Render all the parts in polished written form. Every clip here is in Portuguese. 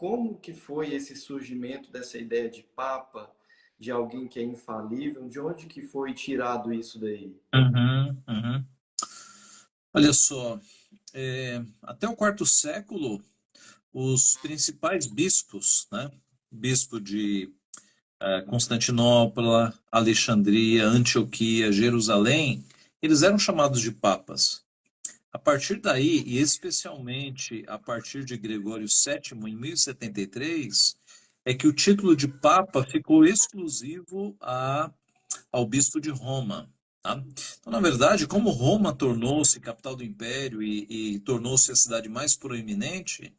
como que foi esse surgimento dessa ideia de Papa, de alguém que é infalível? De onde que foi tirado isso daí? Uhum, uhum. Olha só, até o quarto século, os principais bispos, né? Bispo de Constantinopla, Alexandria, Antioquia, Jerusalém, eles eram chamados de papas. A partir daí, e especialmente a partir de Gregório VII, em 1073, é que o título de papa ficou exclusivo ao bispo de Roma. Tá? Então, na verdade, como Roma tornou-se capital do império e tornou-se a cidade mais proeminente,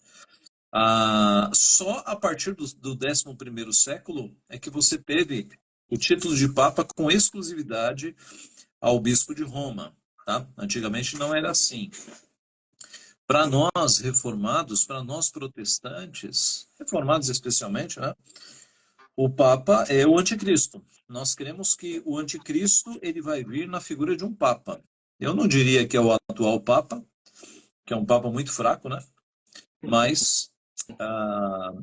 só a partir do 11º século é que você teve o título de papa com exclusividade ao bispo de Roma. Tá? Antigamente não era assim. Para nós reformados, para nós protestantes, reformados especialmente, né? O Papa é o anticristo. Nós cremos que o anticristo ele vai vir na figura de um Papa. Eu não diria que é o atual Papa, que é um Papa muito fraco, né? Mas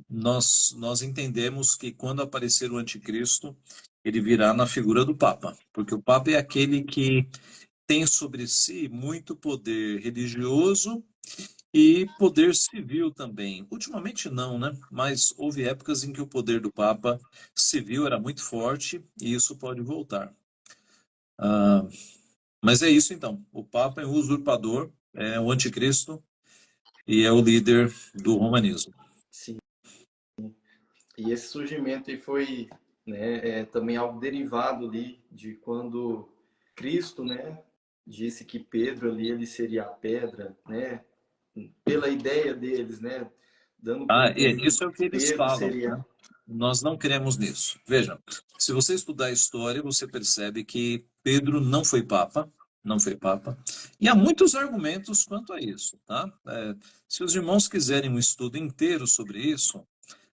nós entendemos que quando aparecer o anticristo, ele virá na figura do Papa, porque o Papa é aquele que tem sobre si muito poder religioso e poder civil também. Ultimamente não, né? Mas houve épocas em que o poder do Papa civil era muito forte e isso pode voltar. Ah, mas é isso então. O Papa é um usurpador, é o anticristo e é o líder do romanismo. Sim. E esse surgimento aí foi, né, também algo derivado ali de quando Cristo, né, disse que Pedro ali ele seria a pedra, né, pela ideia deles, né, dando para entender Isso é o que que eles Pedro falam, seria. né? Nós não cremos nisso. Veja, se você estudar a história, você percebe que Pedro não foi papa, não foi papa, e há muitos argumentos quanto a isso, tá? Se os irmãos quiserem um estudo inteiro sobre isso,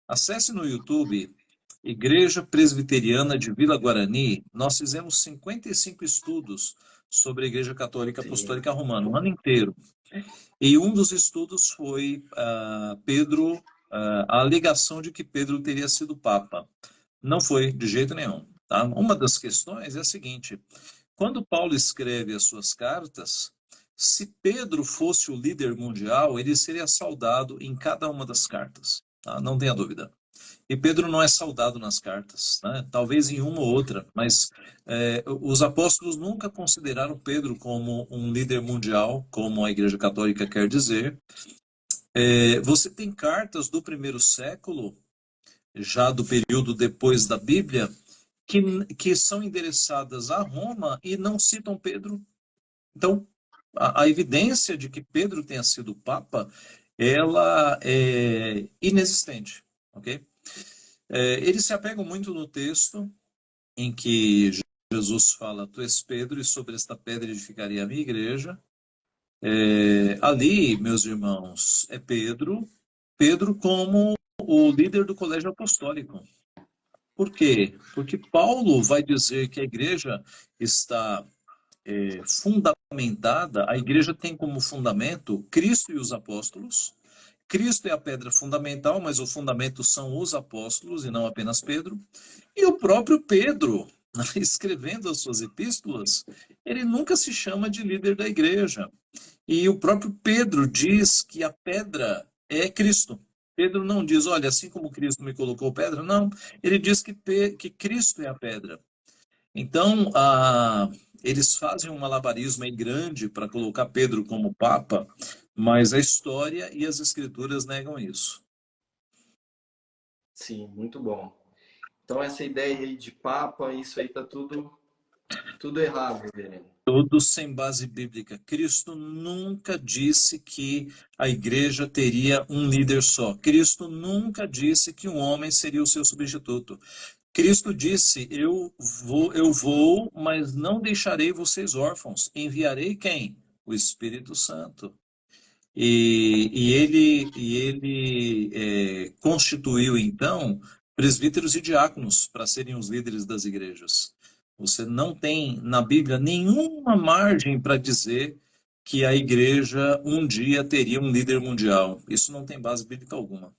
acesse no YouTube Igreja Presbiteriana de Vila Guarani. Nós fizemos 55 estudos sobre a Igreja Católica Sim, Apostólica Romana, um ano inteiro. E um dos estudos foi a alegação de que Pedro teria sido papa. Não foi, de jeito nenhum. Tá? Uma das questões é a seguinte: quando Paulo escreve as suas cartas, se Pedro fosse o líder mundial, ele seria saudado em cada uma das cartas. Tá? Não tenha dúvida. E Pedro não é saudado nas cartas, né? Talvez em uma ou outra, mas os apóstolos nunca consideraram Pedro como um líder mundial, como a Igreja Católica quer dizer. Você tem cartas do primeiro século, já do período depois da Bíblia, que são endereçadas a Roma e não citam Pedro. Então, a evidência de que Pedro tenha sido papa, ela é inexistente, ok? Eles se apegam muito no texto em que Jesus fala: Tu és Pedro, e sobre esta pedra edificaria a minha igreja. Ali, meus irmãos, é Pedro como o líder do colégio apostólico. Por quê? Porque Paulo vai dizer que a igreja está fundamentada, a igreja tem como fundamento Cristo e os apóstolos. Cristo é a pedra fundamental, mas o fundamento são os apóstolos e não apenas Pedro. E o próprio Pedro, escrevendo as suas epístolas, ele nunca se chama de líder da igreja. E o próprio Pedro diz que a pedra é Cristo. Pedro não diz, olha, assim como Cristo me colocou pedra, não. Ele diz que Cristo é a pedra. Então, eles fazem um malabarismo aí grande para colocar Pedro como papa, mas a história e as escrituras negam isso. sim, muito bom. Então essa ideia aí de Papa, isso aí tá tudo errado, reverendo. Tudo sem base bíblica. Cristo nunca disse que a igreja teria um líder só. Cristo nunca disse que um homem seria o seu substituto. Cristo disse: eu vou, mas não deixarei vocês órfãos. Enviarei quem? O Espírito Santo. E ele constituiu, então, presbíteros e diáconos para serem os líderes das igrejas. Você não tem na Bíblia nenhuma margem para dizer que a igreja um dia teria um líder mundial. Isso não tem base bíblica alguma.